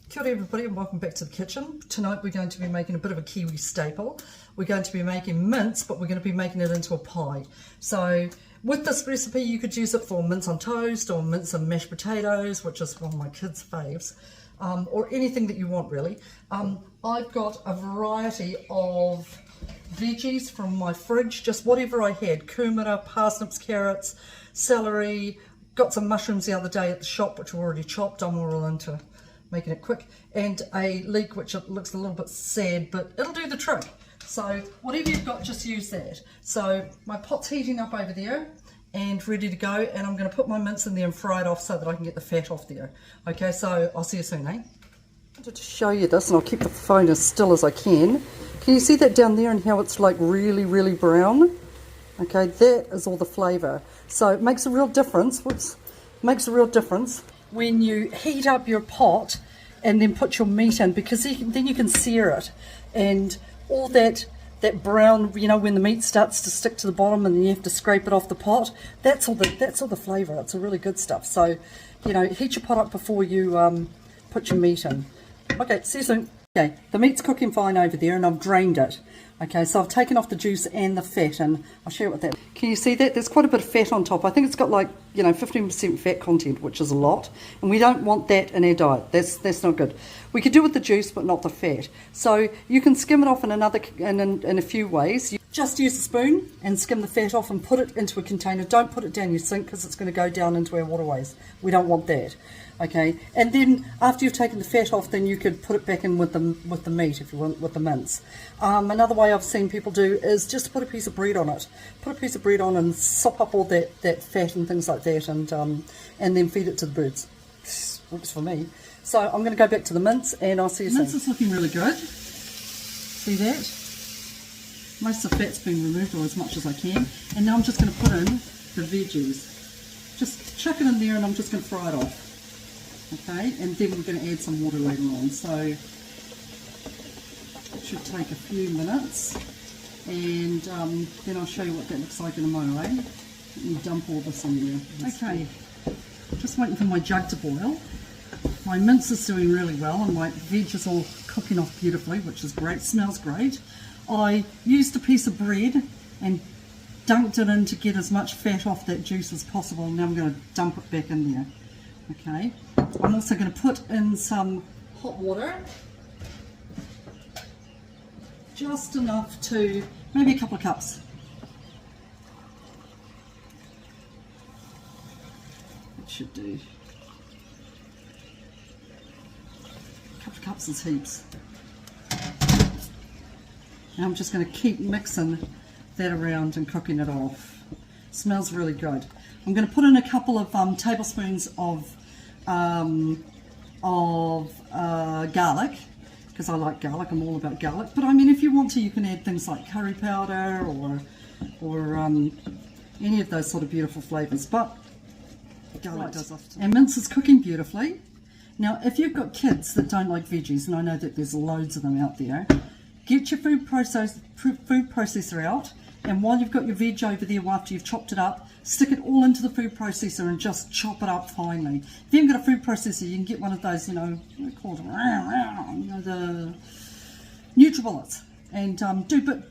Kia ora everybody and welcome back to the kitchen. Tonight we're going to be making a bit of a kiwi staple. We're going to be making mince, but we're going to be making it into a pie. So with this recipe you could use it for mince on toast or mince and mashed potatoes, which is one of my kids' faves, or anything that you want really. I've got a variety of veggies from my fridge, just whatever I had, kumara, parsnips, carrots, celery, got some mushrooms the other day at the shop which were already chopped. I'm all into making it quick, and a leek which it looks a little bit sad but it'll do the trick. So whatever you've got, just use that. So my pot's heating up over there and ready to go, and I'm going to put my mince in there and fry it off so that I can get the fat off there. Okay, so I'll see you soon, eh? I wanted to show you this, and I'll keep the phone as still as I can. Can you see that down there and how it's like really brown? Okay, that is all the flavour. So it makes a real difference. Whoops, makes a real difference when you heat up your pot and then put your meat in, because then you can sear it, and all that brown, you know, when the meat starts to stick to the bottom and then you have to scrape it off the pot, that's all the flavour. It's a really good stuff. So, you know, heat your pot up before you put your meat in. Okay, see you soon. Okay, the meat's cooking fine over there and I've drained it. Okay, so I've taken off the juice and the fat, and I'll share it with that. Can you see that? There's quite a bit of fat on top. I think it's got like, you know, 15% fat content, which is a lot. And we don't want that in our diet. That's not good. We could do with the juice, but not the fat. So you can skim it off in a few ways. You just use a spoon and skim the fat off and put it into a container. Don't put it down your sink because it's going to go down into our waterways. We don't want that. Okay, and then after you've taken the fat off, then you could put it back in with the meat if you want, with the mince. Another way I've seen people do is just put a piece of bread on it. Put a piece of bread on and sop up all that fat and things like that, and then feed it to the birds. Works for me. So I'm going to go back to the mince and I'll see you soon. Mince is looking really good. See that? Most of the fat's been removed, or as much as I can. And now I'm just going to put in the veggies. Just chuck it in there and I'm just going to fry it off. Okay, and then we're going to add some water later on. So it should take a few minutes, and then I'll show you what that looks like in a moment. Let me dump all this in there. Okay, just waiting for my jug to boil. My mince is doing really well, and my veg is all cooking off beautifully, which is great. Smells great. I used a piece of bread and dunked it in to get as much fat off that juice as possible, and now I'm going to dump it back in there. Okay, I'm also going to put in some hot water, just enough to, maybe a couple of cups. It should do. A couple of cups is heaps. And I'm just going to keep mixing that around and cooking it off. Smells really good. I'm going to put in a couple of tablespoons of garlic, because I like garlic. I'm all about garlic. But I mean, if you want to, you can add things like curry powder or any of those sort of beautiful flavors. But garlic does often. And mince is cooking beautifully. Now, if you've got kids that don't like veggies, and I know that there's loads of them out there, get your food processor out. And while you've got your veg over there, after you've chopped it up, stick it all into the food processor and just chop it up finely. If you haven't got a food processor, you can get one of those, you know, what do you call them? You know, the NutriBullets, and do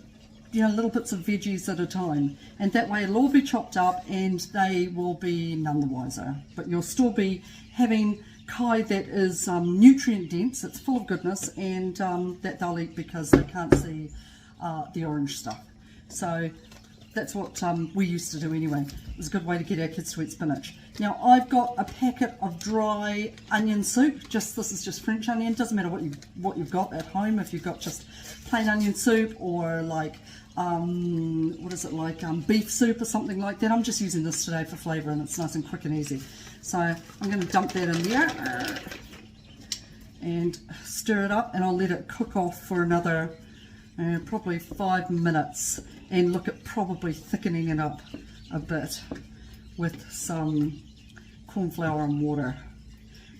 little bits of veggies at a time. And that way it'll all be chopped up and they will be none the wiser. But you'll still be having kai that is nutrient dense, it's full of goodness, and that they'll eat because they can't see the orange stuff. So that's what we used to do anyway. It was a good way to get our kids to eat spinach. Now I've got a packet of dry onion soup. This is just French onion. Doesn't matter what you've got at home. If you've got just plain onion soup, or like what is it, like beef soup or something like that. I'm just using this today for flavour, and it's nice and quick and easy. So I'm going to dump that in there and stir it up, and I'll let it cook off for another probably 5 minutes, and look at probably thickening it up a bit with some corn flour and water.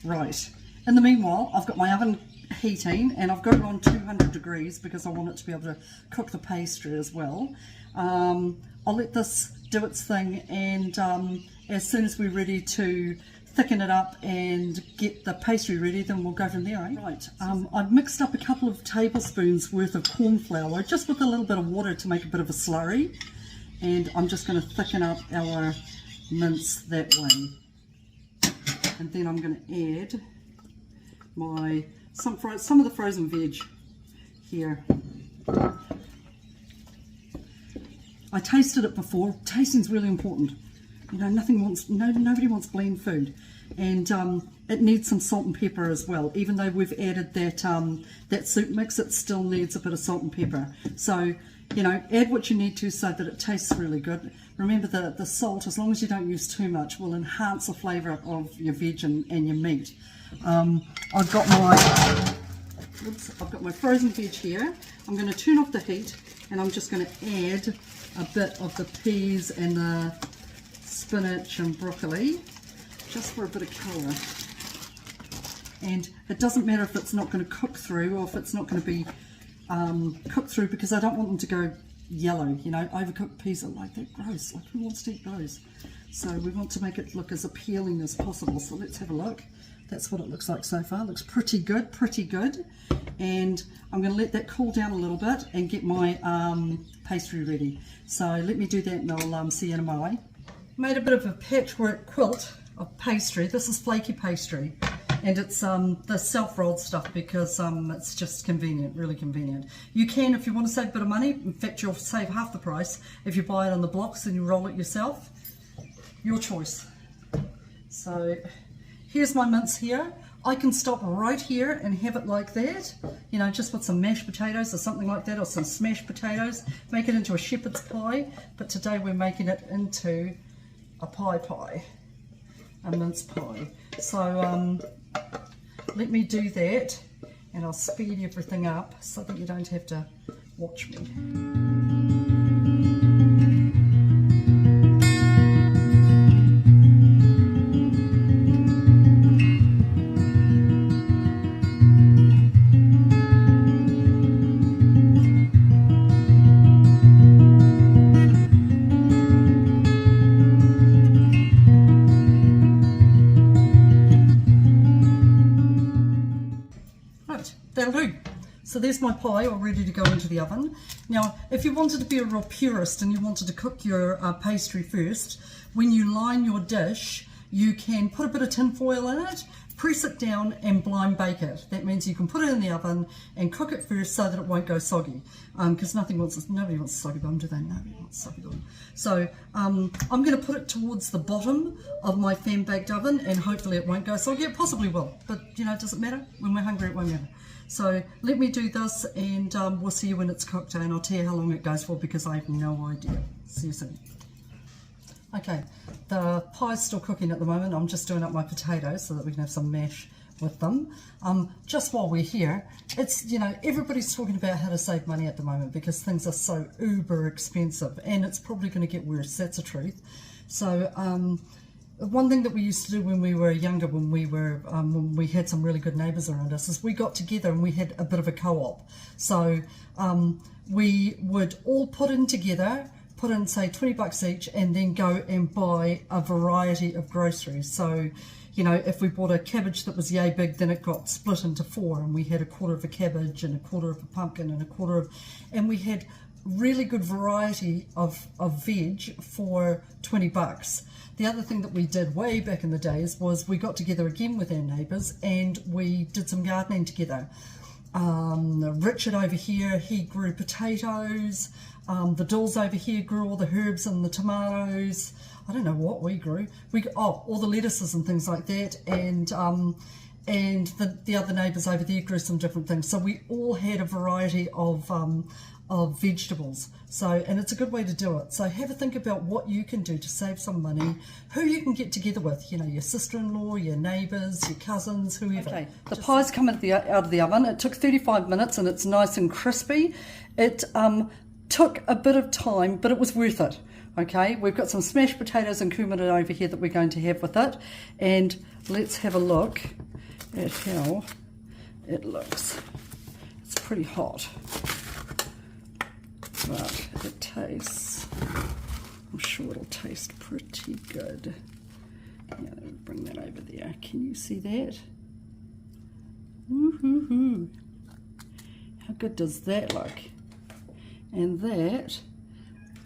Right, in the meanwhile, I've got my oven heating, and I've got it on 200 degrees because I want it to be able to cook the pastry as well. I'll let this do its thing, and as soon as we're ready to thicken it up and get the pastry ready, then we'll go from there, eh? Right, I've mixed up a couple of tablespoons worth of corn flour just with a little bit of water to make a bit of a slurry, and I'm just going to thicken up our mince that way. And then I'm going to add my some of the frozen veg here. I tasted it before. Tasting's really important. You know, nobody wants bland food, and it needs some salt and pepper as well. Even though we've added that soup mix, it still needs a bit of salt and pepper. So, you know, add what you need to so that it tastes really good. Remember that the salt, as long as you don't use too much, will enhance the flavour of your veg and your meat. I've got my frozen veg here. I'm going to turn off the heat, and I'm just going to add a bit of the peas and the spinach and broccoli, just for a bit of colour. And it doesn't matter if it's not going to cook through, or if it's not going to be cooked through, because I don't want them to go yellow. You know, overcooked peas are like that gross. Like, who wants to eat those? So we want to make it look as appealing as possible. So let's have a look. That's what it looks like so far. It looks pretty good, pretty good. And I'm going to let that cool down a little bit and get my pastry ready. So let me do that, and I'll see you in a moment. Made a bit of a patchwork quilt of pastry. This is flaky pastry, and it's the self-rolled stuff because it's just convenient, really convenient. You can, if you want to save a bit of money, in fact you'll save half the price if you buy it on the blocks and you roll it yourself. Your choice. So here's my mince here. I can stop right here and have it like that, you know, just with some mashed potatoes or something like that, or some smashed potatoes, make it into a shepherd's pie. But today we're making it into a pie, a mince pie. So let me do that, and I'll speed everything up so that you don't have to watch me. That'll do. So there's my pie all ready to go into the oven. Now, if you wanted to be a real purist and you wanted to cook your pastry first, when you line your dish, you can put a bit of tin foil in it, press it down and blind bake it. That means you can put it in the oven and cook it first so that it won't go soggy. Because nobody wants a soggy bun, do they? Nobody wants a soggy bun. So I'm going to put it towards the bottom of my fan baked oven, and hopefully it won't go soggy. It possibly will, but you know, it doesn't matter. When we're hungry, it won't matter. So let me do this, and we'll see you when it's cooked, and I'll tell you how long it goes for, because I have no idea. See you soon. Okay, the pie's still cooking at the moment. I'm just doing up my potatoes so that we can have some mash with them. Just while we're here, it's, you know, everybody's talking about how to save money at the moment because things are so uber expensive, and it's probably going to get worse. That's the truth. So one thing that we used to do when we were younger, when we had some really good neighbours around us, is we got together and we had a bit of a co-op. So we would all put in together, put in say $20 each, and then go and buy a variety of groceries. So, you know, if we bought a cabbage that was yay big, then it got split into 4, and we had a quarter of a cabbage and a quarter of a pumpkin and a quarter of, and we had really good variety of veg for $20. The other thing that we did way back in the days was we got together again with our neighbours and we did some gardening together. Richard over here, he grew potatoes. The Dills over here grew all the herbs and the tomatoes. I don't know what we grew. All the lettuces and things like that. And the other neighbours over there grew some different things. So we all had a variety of vegetables. So, and it's a good way to do it. So have a think about what you can do to save some money, who you can get together with, you know, your sister-in-law, your neighbours, your cousins, whoever. Okay, the pie's come out of the oven. It took 35 minutes and it's nice and crispy. It took a bit of time, but it was worth it. Okay, we've got some smashed potatoes and cumin over here that we're going to have with it. And let's have a look at how it looks. It's pretty hot. But it tastes, I'm sure it'll taste pretty good. Yeah, let me bring that over there. Can you see that? Woo-hoo-hoo. How good does that look? And that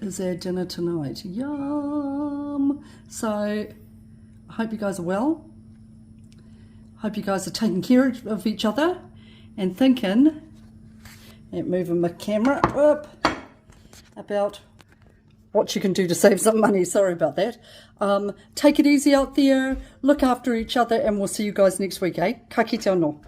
is our dinner tonight. Yum! So, I hope you guys are well. Hope you guys are taking care of each other and thinking, and moving my camera up, about what you can do to save some money. Sorry about that. Take it easy out there, look after each other, and we'll see you guys next week, eh? Ka kite anō.